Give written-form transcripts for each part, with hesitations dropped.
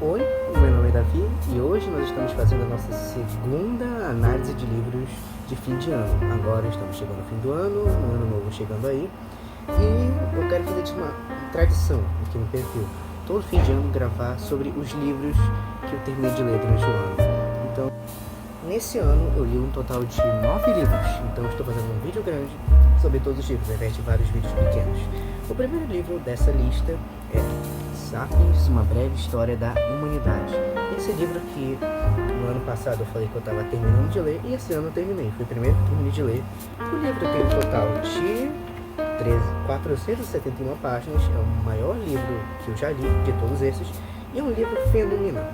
Oi, meu nome é Davi e hoje nós estamos fazendo a nossa segunda análise de livros de fim de ano. Agora estamos chegando ao fim do ano, um ano novo chegando aí, e eu quero fazer uma tradição aqui no perfil, todo fim de ano gravar sobre os livros que eu terminei de ler durante o ano. Então, nesse ano eu li um total de 9 livros, então estou fazendo um vídeo grande sobre todos os livros, ao invés de vários vídeos pequenos. O primeiro livro dessa lista é Sapiens, uma breve história da humanidade. Esse livro que no ano passado eu falei que eu estava terminando de ler e esse ano eu terminei. Foi o primeiro que terminei de ler. O livro tem um total de 471 páginas, é o maior livro que eu já li de todos esses e é um livro fenomenal.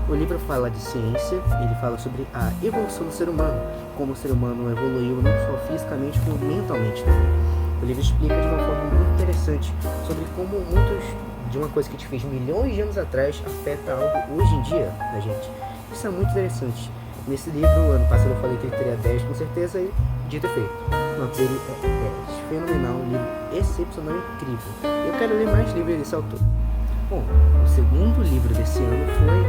O livro fala de ciência, ele fala sobre a evolução do ser humano, como o ser humano evoluiu não só fisicamente, como mentalmente também. O livro explica de uma forma muito interessante sobre como de uma coisa que te fez milhões de anos atrás afeta algo hoje em dia da gente. Isso é muito interessante. Nesse livro, ano passado eu falei que ele teria 10 com certeza e dito e feito. O nota dele é 10. Fenomenal, um livro excepcional e incrível. Eu quero ler mais livros desse autor. Bom, o segundo livro desse ano foi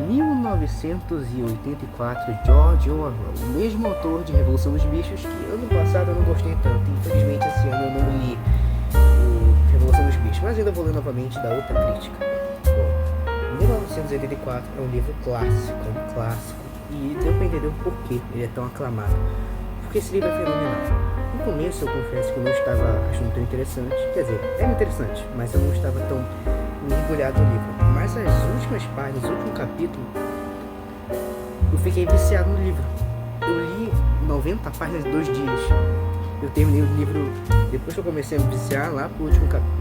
1984, George Orwell, o mesmo autor de Revolução dos Bichos, que ano passado eu não gostei tanto. Infelizmente esse ano eu não li o Revolução dos Bichos, mas ainda vou ler novamente da outra crítica. Bom, 1984 é um livro clássico, e deu para entender o porquê ele é tão aclamado. Porque esse livro é fenomenal. No começo eu confesso que eu não estava achando tão interessante, quer dizer, era interessante, mas eu não estava tão mergulhado no livro. Mas as últimas páginas, o último capítulo, eu fiquei viciado no livro. Eu li 90 páginas em 2 dias. Eu terminei o livro, depois que eu comecei a me viciar lá para os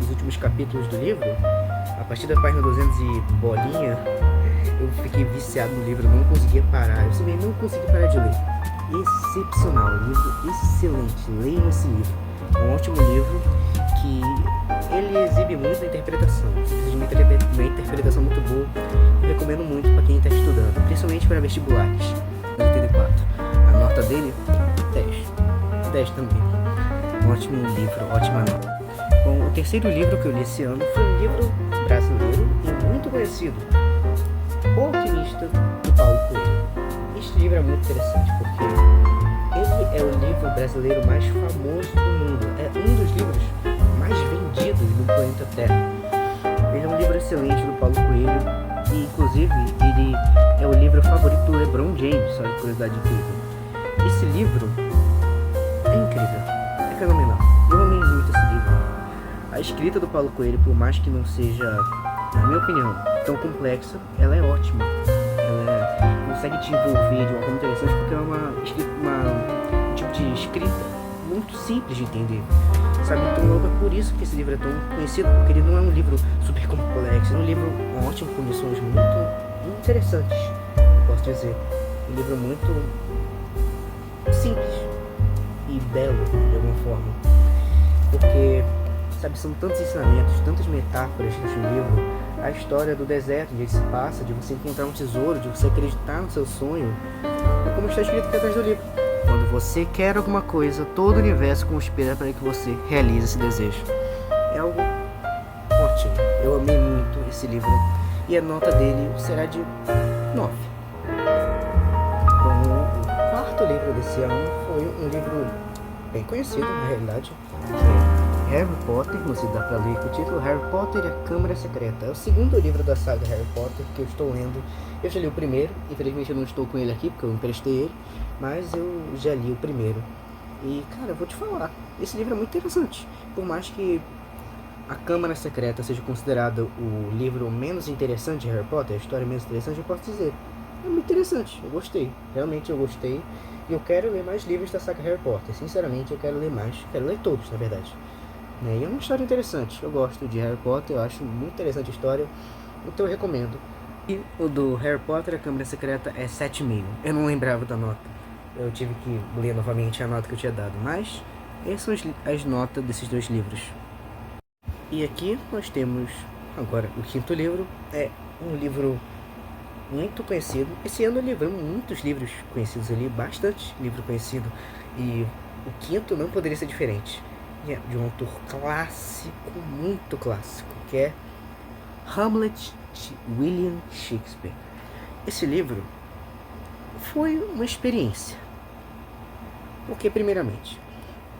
últimos capítulos do livro, a partir da página 200 e bolinha, eu fiquei viciado no livro, não conseguia parar. Eu simplesmente não consegui parar de ler. Excepcional, livro excelente, leiam esse livro. É um ótimo livro que ele exibe muito a interpretação. Se precisa de uma interpretação muito boa, eu recomendo muito para quem está estudando, principalmente para vestibulares. 84. A nota dele, 10. 10 também. Um ótimo livro, ótima nota. Bom, o terceiro livro que eu li esse ano foi um livro brasileiro e muito conhecido, O Alquimista, do Paulo Coelho. Este livro é muito interessante porque ele é o livro brasileiro mais famoso do mundo. É um dos livros mais vendidos no planeta Terra. Ele é um livro excelente do Paulo Coelho e, inclusive, ele é o livro favorito do LeBron James. Olha que curiosidade incrível. Esse livro é incrível, é fenomenal. Eu amei muito esse livro. A escrita do Paulo Coelho, por mais que não seja, na minha opinião, tão complexa, ela é ótima. Ela consegue te envolver de uma forma interessante porque é um tipo de escrita muito simples de entender, sabe? Então logo é por isso que esse livro é tão conhecido, porque ele não é um livro super complexo, é um livro ótimo, com lições muito interessantes, eu posso dizer. Um livro muito simples e belo, de alguma forma, porque, sabe, são tantos ensinamentos, tantas metáforas nesse livro. A história do deserto, onde ele se passa, de você encontrar um tesouro, de você acreditar no seu sonho, é como está escrito aqui atrás do livro. Quando você quer alguma coisa, todo o universo conspira para que você realize esse desejo. É algo ótimo. Eu amei muito esse livro e a nota dele será de 9. Bom, o quarto livro desse ano foi um livro bem conhecido, na realidade, que é Harry Potter. Não sei se dá pra ler com o título, Harry Potter e a Câmara Secreta. É o segundo livro da saga Harry Potter que eu estou lendo. Eu já li o primeiro, infelizmente eu não estou com ele aqui porque eu emprestei ele, mas eu já li o primeiro. E, cara, eu vou te falar, esse livro é muito interessante. Por mais que a Câmara Secreta seja considerada o livro menos interessante de Harry Potter, a história menos interessante, eu posso dizer, é muito interessante, eu gostei, realmente eu gostei. E eu quero ler mais livros da saga Harry Potter, sinceramente eu quero ler mais, quero ler todos, na verdade. E é uma história interessante, eu gosto de Harry Potter, eu acho muito interessante a história, então eu recomendo. E o do Harry Potter, a Câmara Secreta, é 7,5. Eu não lembrava da nota, eu tive que ler novamente a nota que eu tinha dado, mas essas são as notas desses dois livros. E aqui nós temos agora o quinto livro, é um livro muito conhecido. Esse ano eu li muitos livros conhecidos, eu li bastante livro conhecido, e o quinto não poderia ser diferente. É de um autor clássico, muito clássico, que é Hamlet de William Shakespeare. Esse livro foi uma experiência. Porque, primeiramente,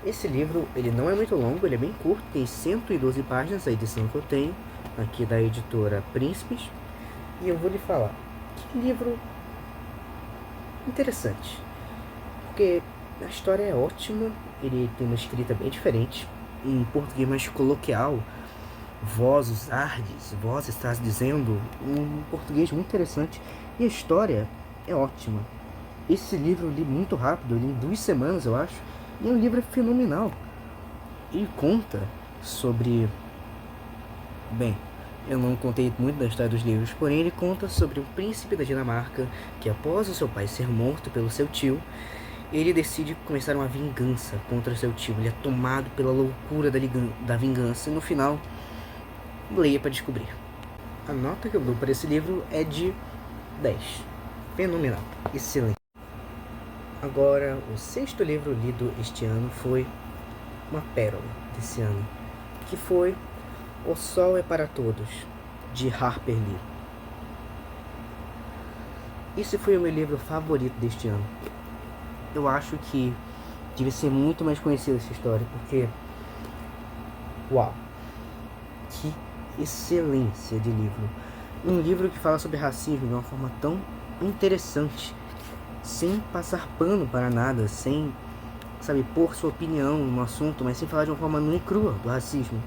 esse livro ele não é muito longo, ele é bem curto, tem 112 páginas, a edição que eu tenho, aqui da editora Príncipes. E eu vou lhe falar, que livro interessante. Porque a história é ótima, ele tem uma escrita bem diferente, em português mais coloquial, vós ardes, vós estás dizendo, um português muito interessante, e a história é ótima. Esse livro eu li muito rápido, eu li em 2 semanas, eu acho, e é um livro fenomenal. Ele conta sobre... Bem, eu não contei muito da história dos livros, porém ele conta sobre um príncipe da Dinamarca que, após o seu pai ser morto pelo seu tio, ele decide começar uma vingança contra seu tio. Ele é tomado pela loucura da vingança e no final, leia para descobrir. A nota que eu dou para esse livro é de 10. Fenomenal, excelente. Agora, o 6º livro lido este ano foi uma pérola desse ano, que foi O Sol é para Todos, de Harper Lee. Esse foi o meu livro favorito deste ano. Eu acho que devia ser muito mais conhecida essa história, porque... Uau! Que excelência de livro! Um livro que fala sobre racismo de uma forma tão interessante, sem passar pano para nada, sem, sabe, pôr sua opinião no assunto, mas sem falar de uma forma nua e crua do racismo.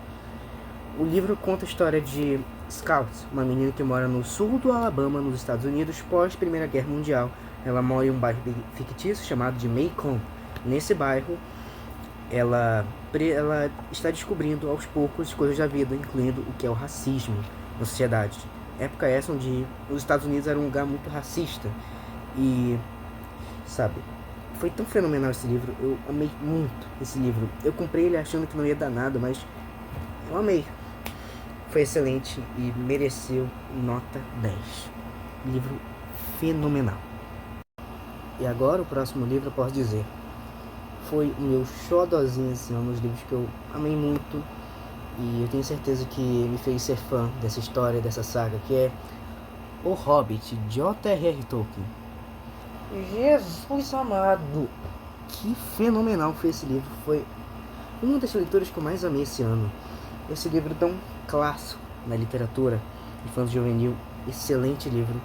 O livro conta a história de Scout, uma menina que mora no sul do Alabama, nos Estados Unidos, pós Primeira Guerra Mundial. Ela mora em um bairro fictício chamado de Macon. Nesse bairro, ela está descobrindo aos poucos coisas da vida, incluindo o que é o racismo na sociedade. Época essa onde os Estados Unidos era um lugar muito racista. E, sabe, foi tão fenomenal esse livro. Eu amei muito esse livro. Eu comprei ele achando que não ia dar nada, mas eu amei. Foi excelente e mereceu nota 10. Livro fenomenal. E agora o próximo livro eu posso dizer, foi o meu xodózinho esse ano, um dos livros que eu amei muito. E eu tenho certeza que me fez ser fã dessa história, dessa saga, que é O Hobbit, de J.R.R. Tolkien. Jesus amado! Que fenomenal foi esse livro. Foi uma das leituras que eu mais amei esse ano. Esse livro tão clássico na literatura infanto juvenil, excelente livro.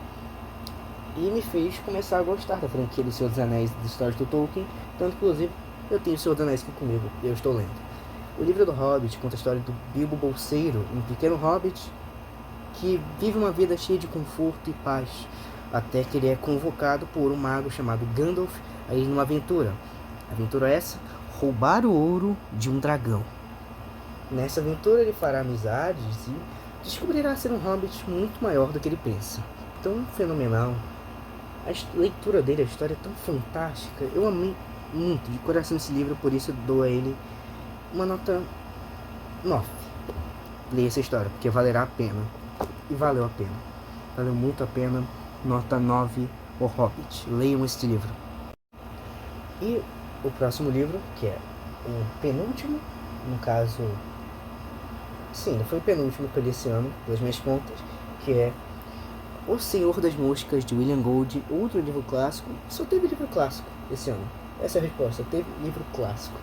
E me fez começar a gostar da franquia do Senhor dos Anéis, das histórias do Tolkien. Tanto, inclusive, eu tenho o Senhor dos Anéis aqui comigo e eu estou lendo. O livro do Hobbit conta a história do Bilbo Bolseiro, um pequeno hobbit que vive uma vida cheia de conforto e paz, até que ele é convocado por um mago chamado Gandalf a ir numa aventura. Aventura essa, roubar o ouro de um dragão. Nessa aventura ele fará amizades e descobrirá ser um hobbit muito maior do que ele pensa. Tão fenomenal. A leitura dele, a história é tão fantástica. Eu amei muito de coração esse livro, por isso eu dou a ele uma nota 9. Leia essa história, porque valerá a pena. E valeu a pena. Valeu muito a pena. Nota 9, O Hobbit. Leiam este livro. E o próximo livro, que é o penúltimo, no caso... Sim, foi o penúltimo que eu li esse ano, pelas minhas contas, que é O Senhor das Moscas, de William Golding, outro livro clássico. Só teve livro clássico esse ano. Essa é a resposta. Teve livro clássico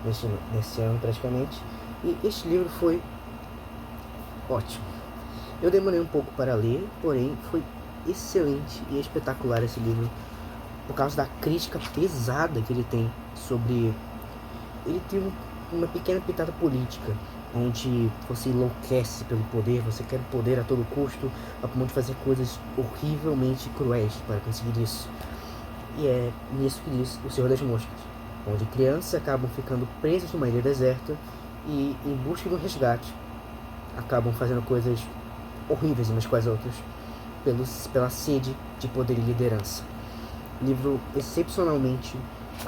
nesse ano, praticamente. E este livro foi ótimo. Eu demorei um pouco para ler, porém foi excelente e espetacular esse livro, por causa da crítica pesada que ele tem sobre... Ele tem uma pequena pitada política, onde você enlouquece pelo poder, você quer o poder a todo custo, a ponto de fazer coisas horrivelmente cruéis para conseguir isso. E é nisso que diz O Senhor das Moscas, onde crianças acabam ficando presas numa ilha deserta e, em busca de um resgate, acabam fazendo coisas horríveis umas com as outras, pela sede de poder e liderança. Livro excepcionalmente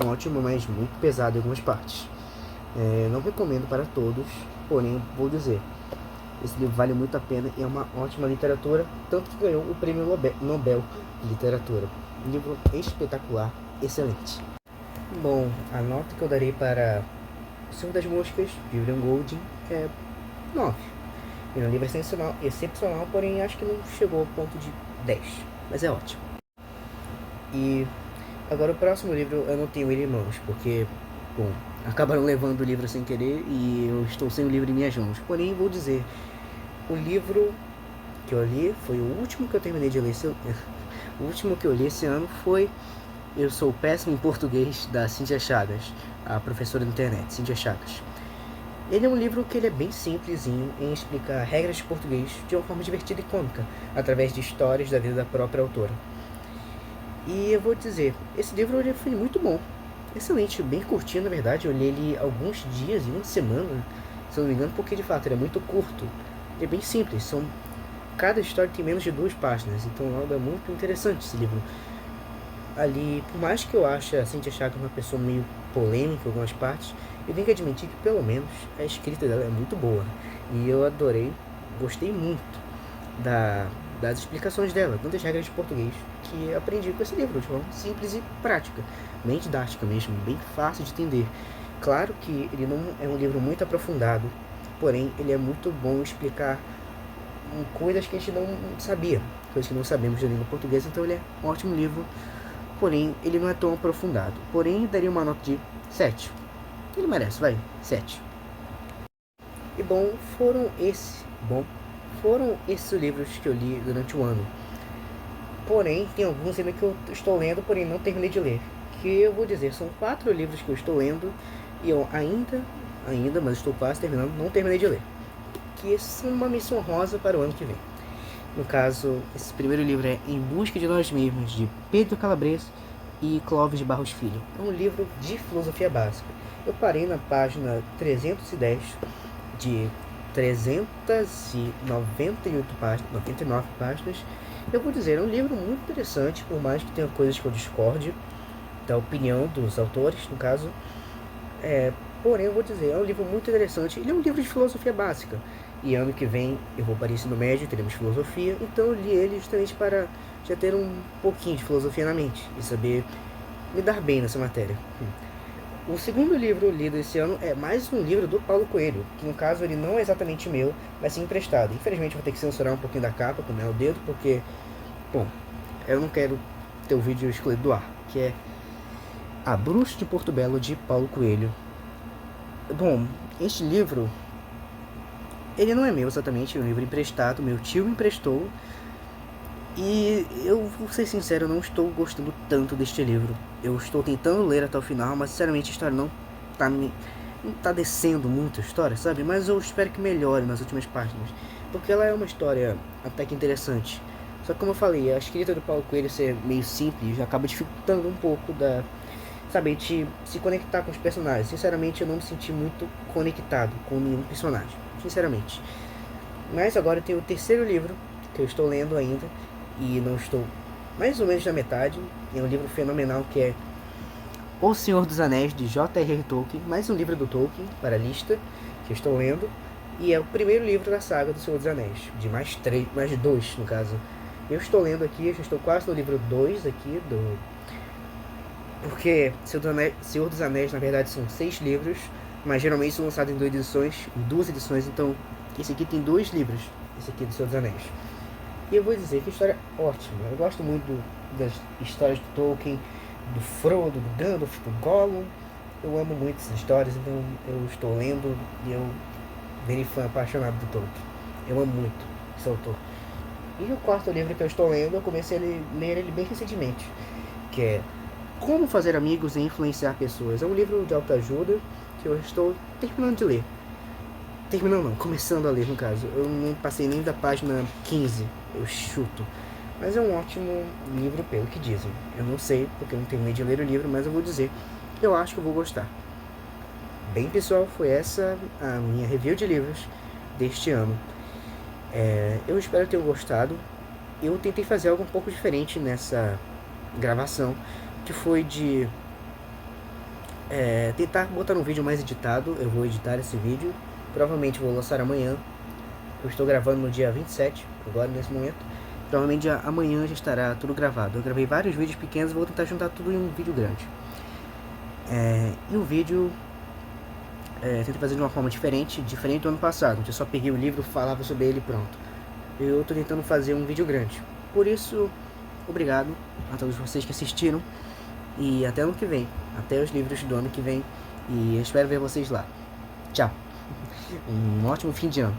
ótimo, mas muito pesado em algumas partes. Não recomendo para todos, porém vou dizer, esse livro vale muito a pena e é uma ótima literatura, tanto que ganhou o Prêmio Nobel de Literatura. Um livro espetacular, excelente. Bom, a nota que eu darei para O Senhor das Moscas, de William Golding, é 9. Ele é um livro excepcional, porém acho que não chegou ao ponto de 10, mas é ótimo. E agora o próximo livro eu não tenho ele em mãos, porque, bom, acabaram levando o livro sem querer e eu estou sem o livro em minhas mãos. Porém, vou dizer, o livro que eu li foi o último que eu terminei de ler o último que eu li esse ano foi Eu Sou Péssimo em Português, da Cíntia Chagas, a professora da internet, Cíntia Chagas. Ele é um livro que ele é bem simplesinho em explicar regras de português de uma forma divertida e cômica, através de histórias da vida da própria autora. E eu vou dizer, esse livro ele foi muito bom, excelente, bem curtinho na verdade. Eu li ele alguns dias, em uma semana, se eu não me engano, porque de fato ele é muito curto. Ele é bem simples, cada história tem menos de 2 páginas, então é muito interessante esse livro. Ali, por mais que eu ache a Cíntia Chagas uma pessoa meio polêmica em algumas partes, eu tenho que admitir que pelo menos a escrita dela é muito boa. E eu gostei muito das explicações dela, tantas regras de português que aprendi com esse livro, de forma simples e prática, bem didática mesmo, bem fácil de entender. Claro que ele não é um livro muito aprofundado, porém ele é muito bom explicar coisas que a gente não sabia, coisas que não sabemos da língua portuguesa, então ele é um ótimo livro, porém ele não é tão aprofundado. Porém, daria uma nota de 7. Ele merece, vai, 7. E foram esses livros que eu li durante o ano. Porém, tem alguns ainda que eu estou lendo, porém não terminei de ler. Que eu vou dizer, são 4 livros que eu estou lendo e eu ainda, mas estou quase terminando, não terminei de ler. Que são uma missão rosa para o ano que vem. No caso, esse primeiro livro é Em Busca de Nós Mesmos, de Pedro Calabres e Clóvis de Barros Filho. É um livro de filosofia básica. Eu parei na página 310 de 99 páginas. Eu vou dizer, é um livro muito interessante, por mais que tenha coisas que eu discorde da opinião dos autores, no caso. Porém, eu vou dizer, é um livro muito interessante. Ele é um livro de filosofia básica. E ano que vem eu vou para o ensino médio, teremos filosofia. Então eu li ele justamente para já ter um pouquinho de filosofia na mente e saber me dar bem nessa matéria. O segundo livro lido esse ano é mais um livro do Paulo Coelho, que no caso ele não é exatamente meu, mas sim emprestado. Infelizmente eu vou ter que censurar um pouquinho da capa com o dedo, porque, bom, eu não quero ter o vídeo escolhido do ar, que é A Bruxa de Porto Belo, de Paulo Coelho. Bom, este livro, ele não é meu exatamente, é um livro emprestado, meu tio me emprestou. E eu vou ser sincero, eu não estou gostando tanto deste livro. Eu estou tentando ler até o final, mas sinceramente a história não tá descendo muito a história, sabe? Mas eu espero que melhore nas últimas páginas, porque ela é uma história até que interessante. Só que como eu falei, a escrita do Paulo Coelho ser meio simples acaba dificultando um pouco de se conectar com os personagens. Sinceramente, eu não me senti muito conectado com nenhum personagem, sinceramente. Mas agora eu tenho o terceiro livro, que eu estou lendo ainda, e não estou mais ou menos na metade. É um livro fenomenal que é O Senhor dos Anéis, de J.R.R. Tolkien, mais um livro do Tolkien para a lista que eu estou lendo, e é o primeiro livro da saga do Senhor dos Anéis, de mais 2 no caso. Eu estou lendo aqui, já estou quase no livro 2 aqui porque Senhor dos Anéis na verdade são 6 livros, mas geralmente são lançados em 2 edições, então esse aqui tem 2 livros, esse aqui do Senhor dos Anéis. E eu vou dizer que história ótima. Eu gosto muito das histórias do Tolkien, do Frodo, do Gandalf, do Gollum. Eu amo muito essas histórias, então eu estou lendo e eu virei fã apaixonado do Tolkien. Eu amo muito esse autor. E o quarto livro que eu estou lendo, eu comecei a ler ele bem recentemente, que é Como Fazer Amigos e Influenciar Pessoas. É um livro de autoajuda que eu estou terminando de ler. Começando a ler no caso. Eu não passei nem da página 15, eu chuto. Mas é um ótimo livro pelo que dizem. Eu não sei, porque eu não terminei de ler o livro, mas eu vou dizer, eu acho que eu vou gostar. Bem pessoal, foi essa a minha review de livros deste ano. Eu espero que tenham gostado. Eu tentei fazer algo um pouco diferente nessa gravação, que foi de tentar botar um vídeo mais editado. Eu vou editar esse vídeo, provavelmente vou lançar amanhã. Eu estou gravando no dia 27, agora nesse momento. Provavelmente amanhã já estará tudo gravado. Eu gravei vários vídeos pequenos, vou tentar juntar tudo em um vídeo grande. E o vídeo tentei fazer de uma forma diferente do ano passado, onde eu só peguei o livro, falava sobre ele e pronto. Eu tô tentando fazer um vídeo grande. Por isso, obrigado a todos vocês que assistiram. E até ano que vem. Até os livros do ano que vem. E eu espero ver vocês lá. Tchau. Um ótimo fim de ano.